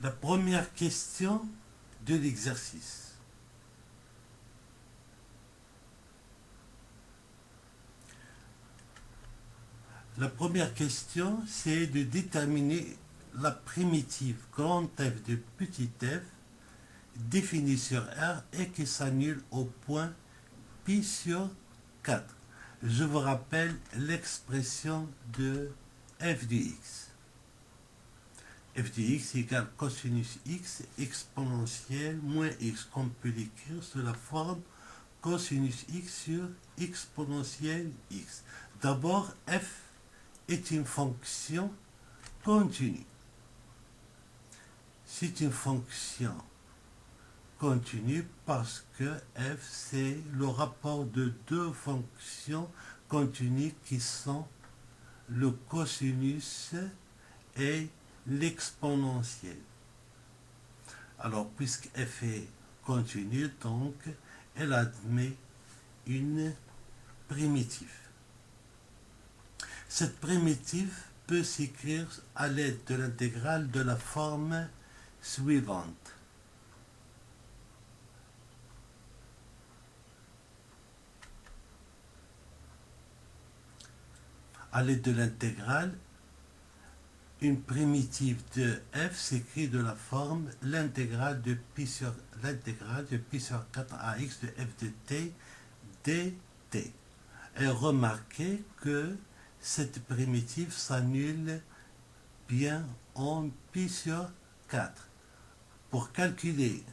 La première question de l'exercice. La première question, c'est de déterminer la primitive grand F de petit f définie sur R et qui s'annule au point pi sur 4. Je vous rappelle l'expression de f de x. F de x égale cosinus x exponentielle moins x, qu'on peut l'écrire sous la forme cosinus x sur exponentielle x. D'abord, f est une fonction continue. C'est une fonction continue parce que f, c'est le rapport de deux fonctions continues qui sont le cosinus et l'exponentielle. Alors, puisque f est continue, donc, elle admet une primitive. Cette primitive peut s'écrire à l'aide de l'intégrale de la forme suivante. À l'aide de l'intégrale, une primitive de f s'écrit de la forme l'intégrale de pi sur 4 à x de f de t dt. Et remarquez que cette primitive s'annule bien en pi sur 4. Pour calculer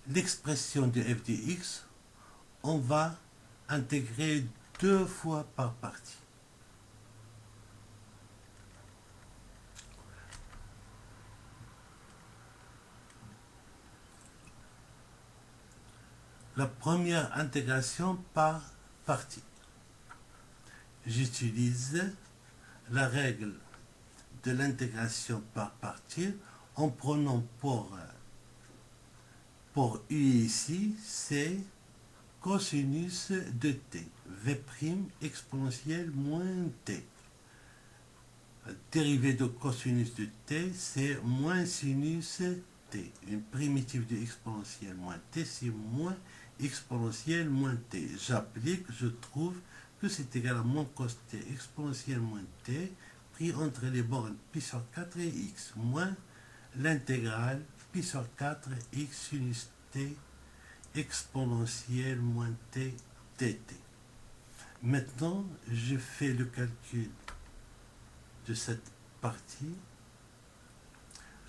l'expression de f de x, on va intégrer deux fois par partie. La première intégration par partie. J'utilise la règle de l'intégration par partie en prenant pour u ici, c'est cosinus de t, v' exponentielle moins t. Dérivée de cosinus de t, c'est moins sinus t. Une primitive de exponentielle moins t, c'est moins exponentielle moins t. J'applique, je trouve que c'est égal à moins cos t exponentielle moins t, pris entre les bornes pi sur 4 et x, moins l'intégrale pi sur 4 x sinus t exponentielle moins t dt. Maintenant, je fais le calcul de cette partie.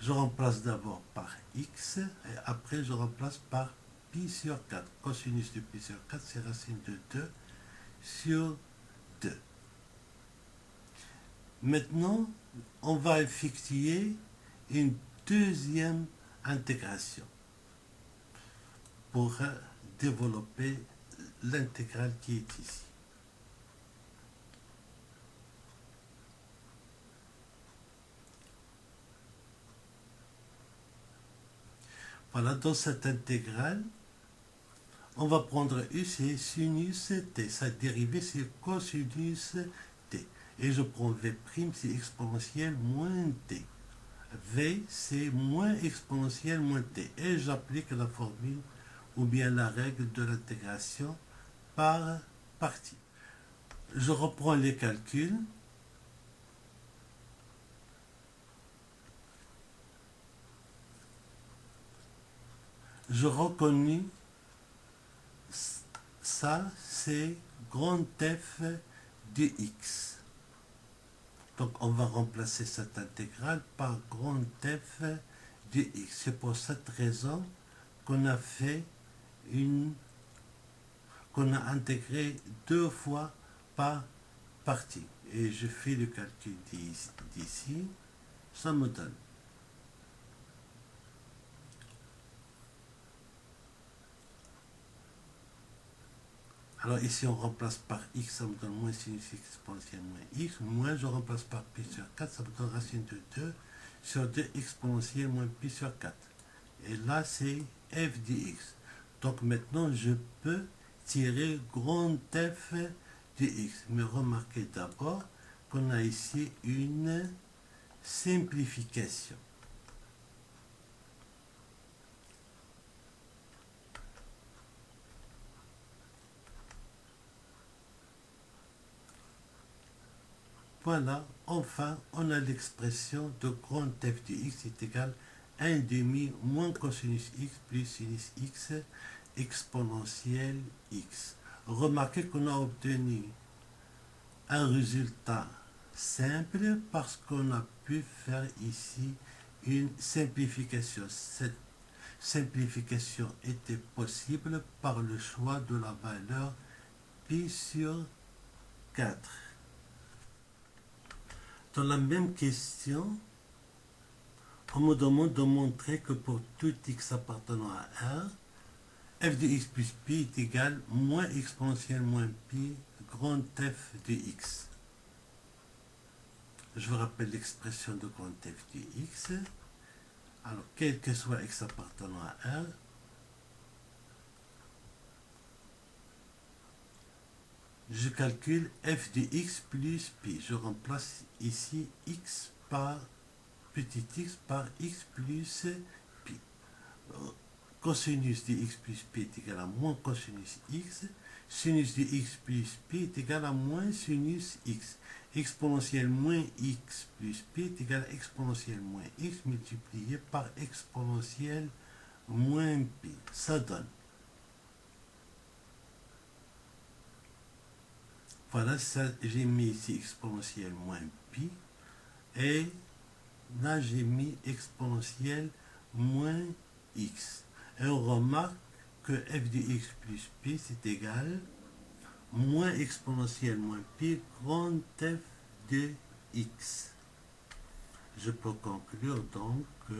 Je remplace d'abord par x et après je remplace par pi sur 4. Cosinus de pi sur 4, c'est racine de 2 sur 2. Maintenant, on va effectuer une deuxième intégration pour développer l'intégrale qui est ici. Voilà, dans cette intégrale, on va prendre u, c'est sinus t. Sa dérivée, c'est cosinus t. Et je prends v', c'est exponentielle moins t. V, c'est moins exponentielle moins t. Et j'applique la formule ou bien la règle de l'intégration par partie. Je reprends les calculs. Je reconnais ça, c'est grand F de x. Donc on va remplacer cette intégrale par grand F de x. C'est pour cette raison qu'on a fait qu'on a intégré deux fois par partie. Et je fais le calcul d'ici, ça me donne. Alors ici on remplace par x, ça me donne moins sinus exponentielle moins x, moins je remplace par pi sur 4, ça me donne racine de 2 sur 2 exponentielle moins pi sur 4. Et là c'est f de x. Donc maintenant je peux tirer grand F de x. Mais remarquez d'abord qu'on a ici une simplification. voilà, enfin, on a l'expression de grand f de x est égal à 1 demi moins cosinus x plus sinus x exponentielle x. Remarquez qu'on a obtenu un résultat simple parce qu'on a pu faire ici une simplification. Cette simplification était possible par le choix de la valeur pi sur 4. Dans la même question, on me demande de montrer que pour tout x appartenant à R, f de x plus pi est égal moins exponentielle moins pi grand f de x. Je vous rappelle l'expression de grand f de x. Alors, quel que soit x appartenant à R, je calcule f de x plus pi. Je remplace ici x par petit x par x plus pi. Cosinus de x plus pi est égal à moins cosinus x. Sinus de x plus pi est égal à moins sinus x. Exponentielle moins x plus pi est égal à exponentielle moins x multiplié par exponentielle moins pi. Ça donne. Voilà, ça, j'ai mis ici exponentielle moins pi. Et là, j'ai mis exponentielle moins x. Et on remarque que f de x plus pi, c'est égal moins exponentielle moins pi grand f de x. Je peux conclure donc que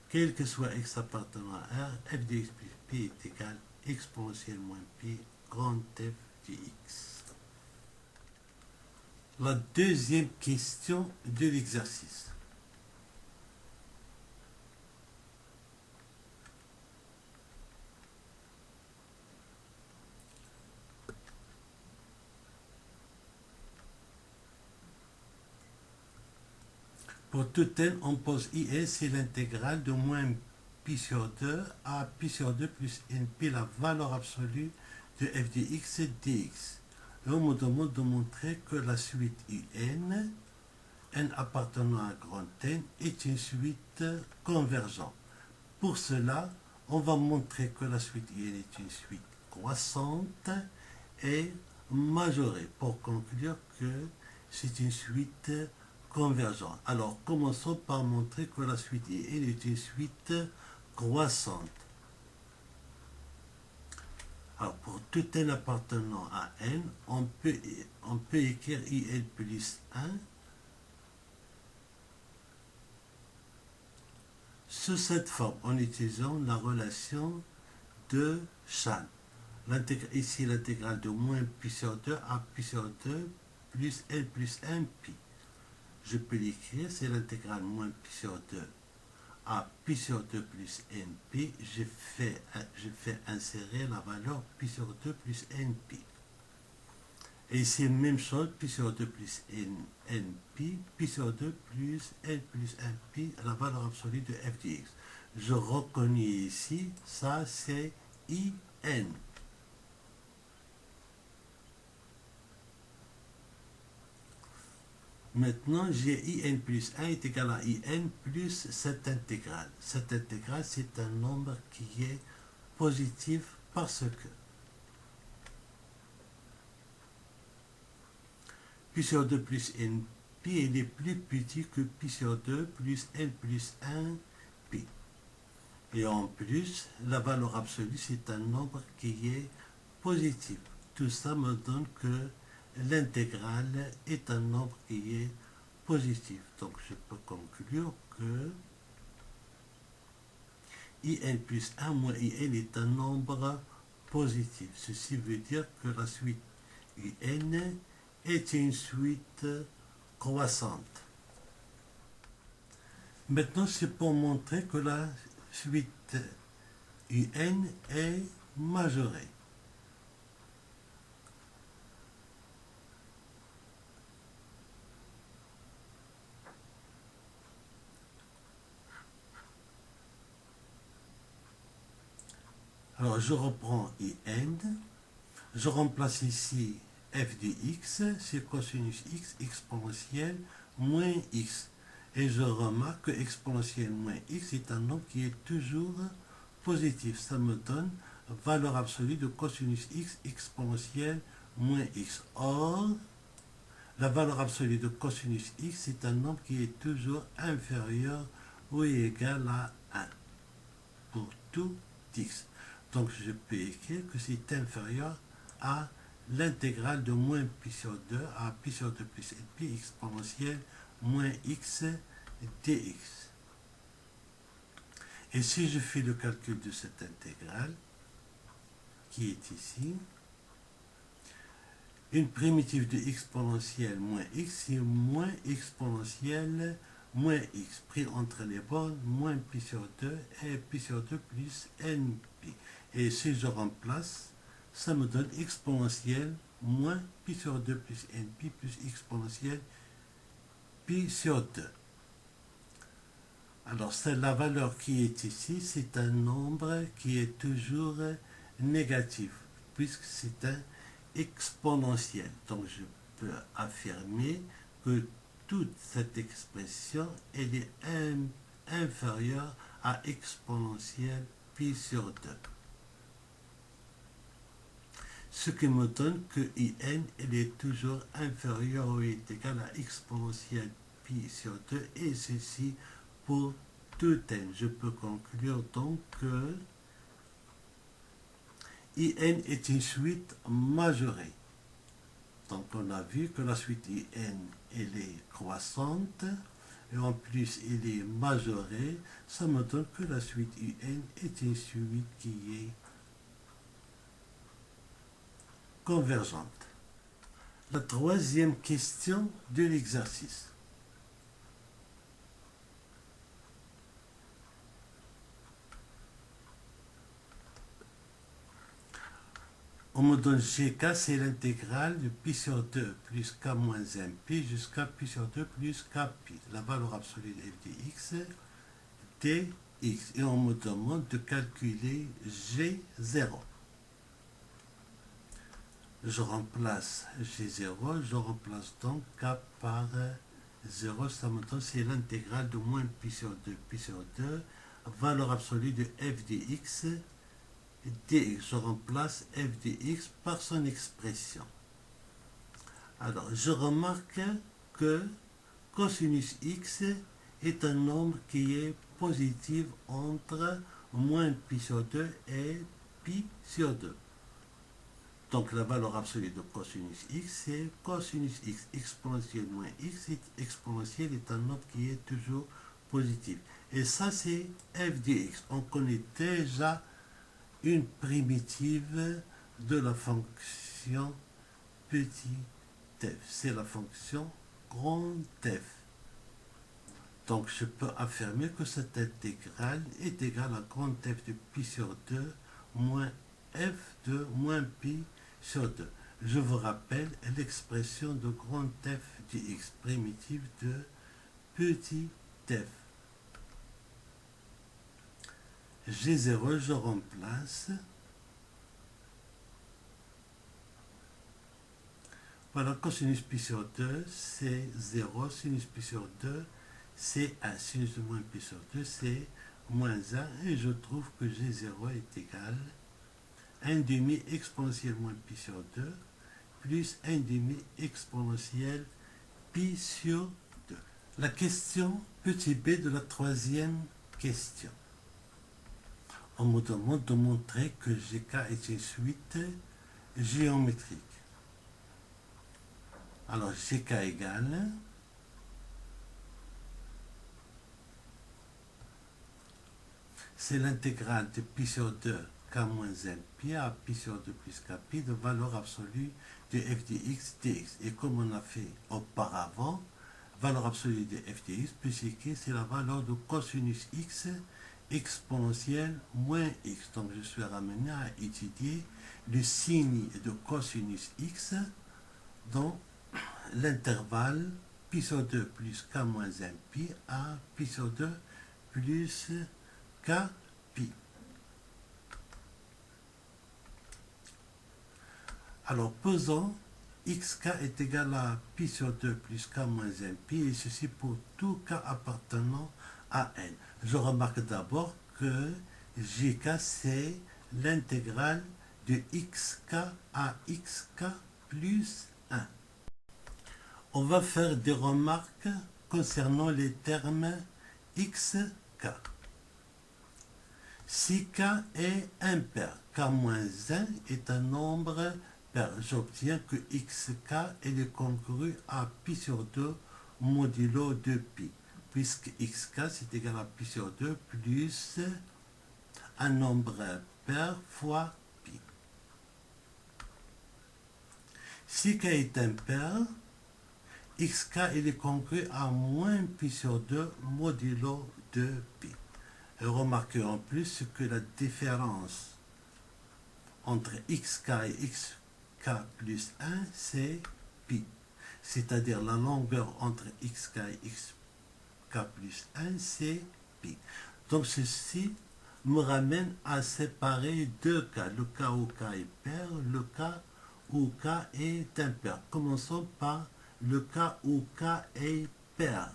quel que soit x appartenant à R, f de x plus pi est égal exponentielle moins pi grand f de x. La deuxième question de l'exercice. Pour tout n, on pose IN, c'est l'intégrale de moins pi sur 2 à pi sur 2 plus np, la valeur absolue de f de x dx. Et on me demande de montrer que la suite UN, n appartenant à grand N, est une suite convergente. Pour cela, on va montrer que la suite UN est une suite croissante et majorée pour conclure que c'est une suite convergente. Alors, commençons par montrer que la suite UN est une suite croissante. Alors, pour tout n appartenant à n, on peut écrire IN plus 1 sous cette forme en utilisant la relation de Chan. Ici, l'intégrale de moins pi sur 2 à pi sur 2 plus n plus 1 pi. Je peux l'écrire, c'est l'intégrale moins pi sur 2 à pi sur 2 plus np. Je fais insérer la valeur pi sur 2 plus np. Et ici, même chose, pi sur 2 plus np, pi sur 2 plus n plus 1pi, la valeur absolue de f de x. Je reconnais ici, ça c'est IN. Maintenant, j'ai IN plus 1 est égal à IN plus cette intégrale. Cette intégrale, c'est un nombre qui est positif parce que pi sur 2 plus np, il est plus petit que pi sur 2 plus n plus 1 pi. Et en plus, la valeur absolue, c'est un nombre qui est positif. Tout ça me donne que l'intégrale est un nombre qui est positif. Donc, je peux conclure que IN plus 1 moins IN est un nombre positif. Ceci veut dire que la suite IN est une suite croissante. Maintenant, c'est pour montrer que la suite UN est majorée. Alors, je reprends IN. Je remplace ici f de x, c'est cosinus x exponentielle moins x. Et je remarque que exponentielle moins x est un nombre qui est toujours positif. Ça me donne valeur absolue de cosinus x exponentielle moins x. Or, la valeur absolue de cosinus x est un nombre qui est toujours inférieur ou égal à 1 pour tout x. Donc je peux écrire que c'est inférieur à l'intégrale de moins pi sur 2 à pi sur 2 plus pi exponentielle moins x dx. Et si je fais le calcul de cette intégrale, qui est ici, une primitive de exponentielle moins x, c'est moins exponentielle moins x, pris entre les bornes, moins pi sur 2 et pi sur 2 plus npi. Et si je remplace, ça me donne exponentielle moins pi sur 2 plus npi plus exponentielle pi sur 2. Alors, c'est la valeur qui est ici, c'est un nombre qui est toujours négatif, puisque c'est un exponentiel. Donc, je peux affirmer que toute cette expression, elle est inférieure à exponentielle pi sur 2. Ce qui me donne que in, elle est toujours inférieure ou est égale à exponentielle pi sur 2, et ceci pour tout n. Je peux conclure donc que in est une suite majorée. Donc on a vu que la suite in, elle est croissante, et en plus elle est majorée. Ça me donne que la suite un est une suite qui est convergente. La troisième question de l'exercice. On me donne gk, c'est l'intégrale de pi sur 2 plus k moins 1 pi jusqu'à pi sur 2 plus k pi. La valeur absolue de f de x, dx. Et on me demande de calculer g0. Je remplace g0, je remplace donc k par 0. Ça me donne, c'est l'intégrale de moins pi sur 2, pi sur 2. Valeur absolue de f de x, dx. Je remplace f de x par son expression. Alors, je remarque que cosinus x est un nombre qui est positif entre moins pi sur 2 et pi sur 2. Donc, la valeur absolue de cosinus x, c'est cosinus x exponentielle moins x. Exponentielle est un nombre qui est toujours positif. Et ça, c'est f de x. On connaît déjà une primitive de la fonction petit f. C'est la fonction grand f. Donc je peux affirmer que cette intégrale est égale à grand f de pi sur 2 moins f de moins pi sur 2. Je vous rappelle l'expression de grand f de x, primitive de petit f. G0, je remplace. Voilà, cosinus pi sur 2, c'est 0. Sinus pi sur 2, c'est 1. Sinus de moins pi sur 2, c'est moins 1. Et je trouve que G0 est égal à 1 demi exponentielle moins pi sur 2 plus 1 demi exponentielle pi sur 2. La question petit b de la troisième question. On me demande de montrer que gk est une suite géométrique. Alors, gk égale c'est l'intégrale de pi sur 2 k moins 1 pi à pi sur 2 plus k pi de valeur absolue de f de x dx. Et comme on a fait auparavant, valeur absolue de f de x plus x, c'est la valeur de cosinus x exponentielle moins x. Donc je suis ramené à étudier le signe de cosinus x dans l'intervalle pi sur 2 plus k moins 1 pi à pi sur 2 plus k pi. Alors, posons xk est égal à pi sur 2 plus k moins 1 pi, et ceci pour tout k appartenant à n. Je remarque d'abord que jk, c'est l'intégrale de xk à xk plus 1. On va faire des remarques concernant les termes xk. Si k est impair, k-1 est un nombre pair, j'obtiens que xk est congru à pi sur 2 modulo de pi, puisque xk c'est égal à pi sur 2 plus un nombre pair fois pi. Si k est impair, xk est congru à moins pi sur 2 modulo de pi. Et remarquez en plus que la différence entre xk et xk plus 1, c'est pi. C'est-à-dire la longueur entre xk et xk plus 1, c'est pi. Donc ceci me ramène à séparer deux cas. Le cas où k est pair, le cas où k est impair. Commençons par le cas où k est pair.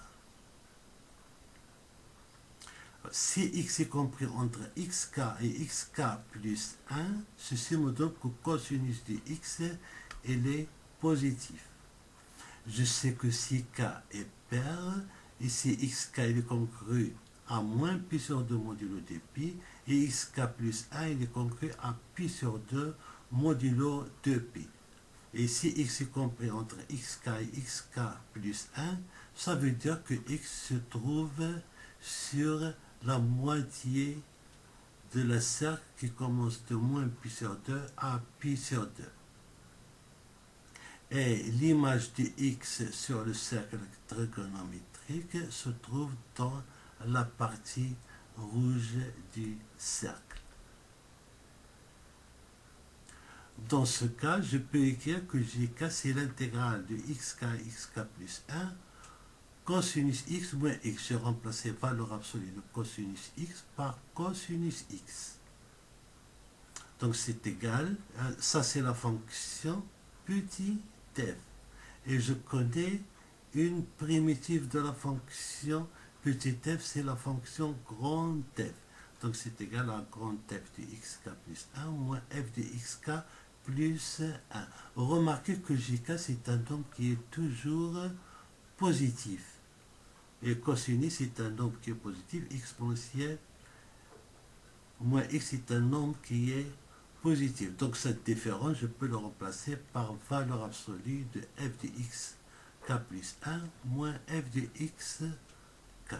Si x est compris entre xk et xk plus 1, ceci me donne que cosinus de x est positif. Je sais que si k est pair, et si xk est congru à moins pi sur 2 modulo de pi, et xk plus 1 est congru à pi sur 2 modulo de pi. Et si x est compris entre xk et xk plus 1, ça veut dire que x se trouve sur la moitié de la cercle qui commence de moins pi sur 2 à pi sur 2. Et l'image de x sur le cercle trigonométrique se trouve dans la partie rouge du cercle. Dans ce cas, je peux écrire que gk c'est l'intégrale de xk à xk plus 1 cosinus x moins x. J'ai remplacé valeur absolue de cosinus x par cosinus x. Donc c'est égal, ça c'est la fonction petit f. Et je connais une primitive de la fonction petit f, c'est la fonction grand f. Donc c'est égal à grand f de xk plus 1 moins f de xk plus 1. Remarquez que jk c'est un nombre qui est toujours positif. Et cosinus est un nombre qui est positif, exponentiel moins x est un nombre qui est positif. Donc cette différence, je peux le remplacer par valeur absolue de f de x k plus 1 moins f de x k.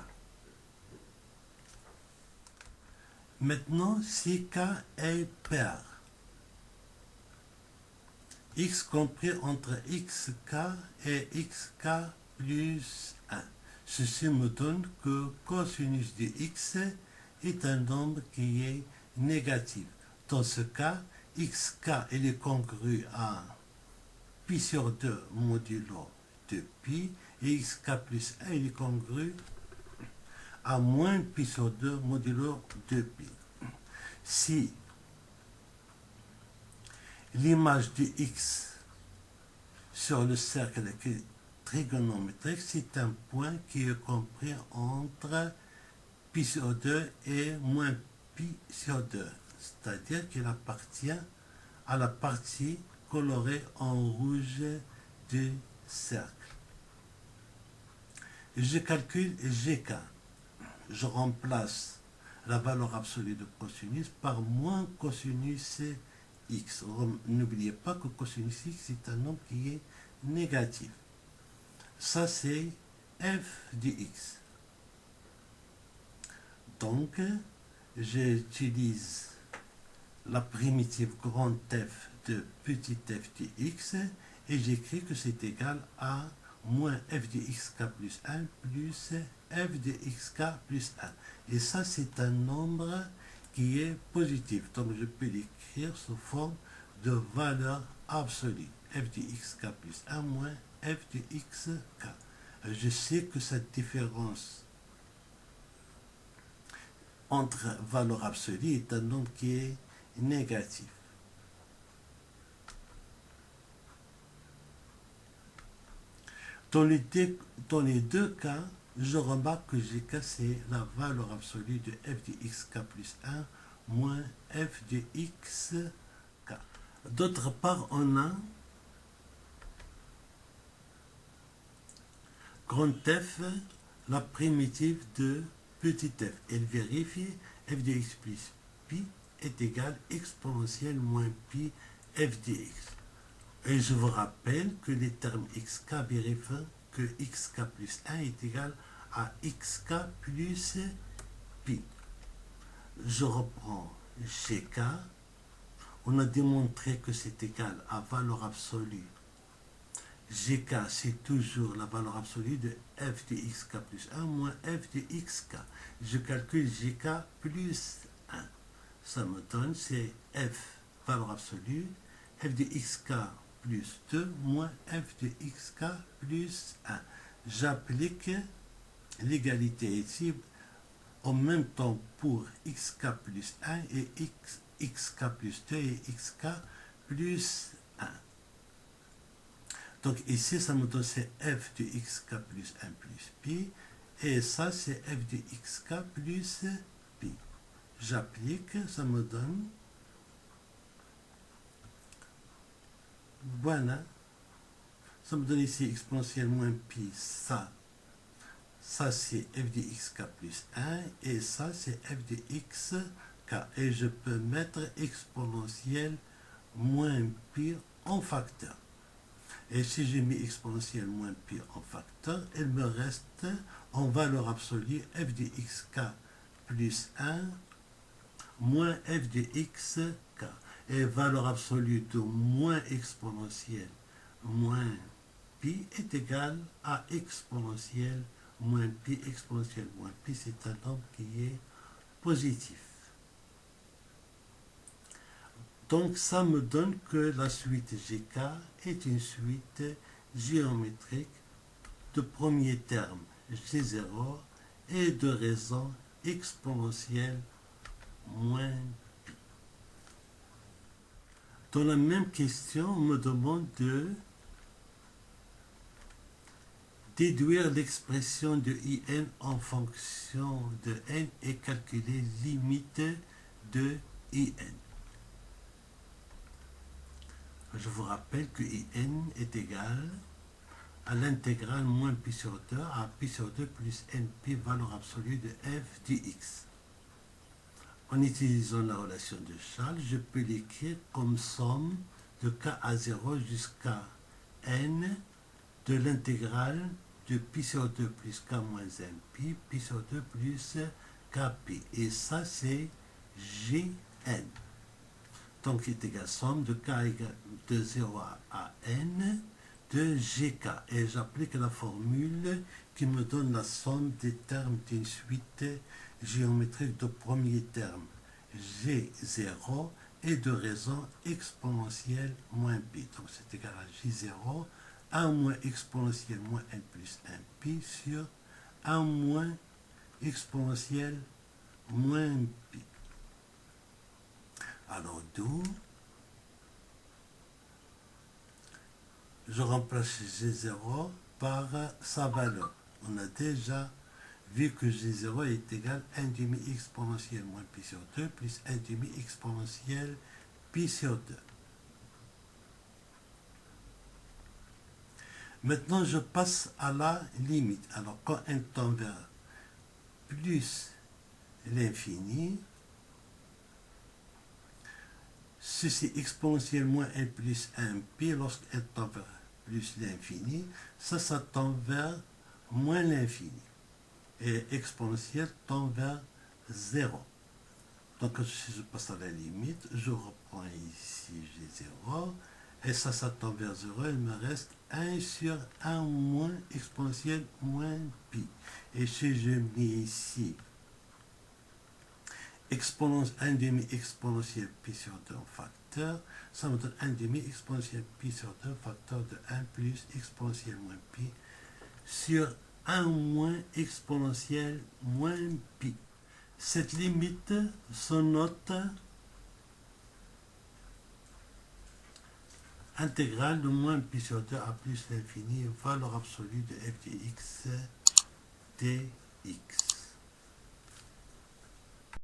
Maintenant, si k est pair, x compris entre xk et xk plus 1. Ceci me donne que cosinus de x est un nombre qui est négatif. Dans ce cas, xk est congru à pi sur 2 modulo de pi et xk plus 1 est congru à moins pi sur 2 modulo de pi. Si l'image de x sur le cercle trigonométrique, c'est un point qui est compris entre pi sur 2 et moins pi sur 2, c'est-à-dire qu'il appartient à la partie colorée en rouge du cercle. Je calcule gk. Je remplace la valeur absolue de cosinus par moins cosinus x. N'oubliez pas que cosinus x est un nombre qui est négatif. Ça, c'est f de x. Donc, j'utilise la primitive grand f de petit f de x et j'écris que c'est égal à moins f de xk plus 1 plus f de xk plus 1. Et ça, c'est un nombre qui est positif. Donc, je peux l'écrire sous forme de valeur absolue. F de xk plus 1 moins f de xk. Je sais que cette différence entre valeur absolue est un nombre qui est négatif. Dans les deux cas, je remarque que GK c'est la valeur absolue de f de xk plus 1 moins f de xk. D'autre part, on a grand F, la primitive de petit f. Elle vérifie f de x plus pi est égal exponentielle moins pi f de x. Et je vous rappelle que les termes xk vérifient que xk plus 1 est égal à xk plus pi. Je reprends gk. On a démontré que c'est égal à valeur absolue. Gk, c'est toujours la valeur absolue de f de xk plus 1 moins f de xk. Je calcule gk plus 1. Ça me donne, c'est f, valeur absolue, f de xk plus 2 moins f de xk plus 1. J'applique l'égalité ici en même temps pour xk plus 1 et xk plus 2 et xk plus 1. Donc ici, ça me donne c'est f de xk plus 1 plus pi. Et ça, c'est f de xk plus pi. J'applique, ça me donne... Voilà. Ça me donne ici exponentielle moins pi. Ça c'est f de xk plus 1. Et ça, c'est f de xk. Et je peux mettre exponentielle moins pi en facteur. Et si j'ai mis exponentielle moins pi en facteur, il me reste en valeur absolue f de xk plus 1 moins f de xk. Et valeur absolue de moins exponentielle moins pi est égale à exponentielle moins pi. Exponentielle moins pi, c'est un nombre qui est positif. Donc ça me donne que la suite GK est une suite géométrique de premier terme G0 et de raison exponentielle moins pi. Dans la même question, on me demande de déduire l'expression de IN en fonction de N et calculer limite de IN. Je vous rappelle que IN est égal à l'intégrale moins pi sur 2 à pi sur 2 plus np valeur absolue de f de x. En utilisant la relation de Charles, je peux l'écrire comme somme de k à 0 jusqu'à n de l'intégrale de pi sur 2 plus k moins np, pi sur 2 plus kp. Et ça, c'est Gn. Donc, il est égal à somme de k égale de 0 à n de gk. Et j'applique la formule qui me donne la somme des termes d'une suite géométrique de premier terme G0 et de raison exponentielle moins pi. Donc, c'est égal à J0, 1 moins exponentielle moins n plus 1 pi sur 1 moins exponentielle moins pi. Alors, d'où je remplace G0 par sa valeur. On a déjà vu que G0 est égal à 1 demi exponentielle moins pi sur 2 plus 1 demi exponentielle pi sur 2. Maintenant, je passe à la limite. Alors, quand n tend vers plus l'infini, ceci exponentielle moins n plus 1 pi, lorsqu'elle tend vers plus l'infini, ça tend vers moins l'infini. Et exponentielle tend vers 0. Donc, si je passe à la limite, je reprends ici G0, et ça tend vers 0, il me reste 1 sur 1 moins exponentielle moins pi. Et si je mets ici 1 demi exponentielle pi sur 2 en facteur, ça me donne 1 demi exponentielle pi sur 2 facteur de 1 plus exponentielle moins pi sur 1 moins exponentielle moins pi. Cette limite se note Intégrale de moins pi sur 2 à plus l'infini, valeur absolue de f de x dx.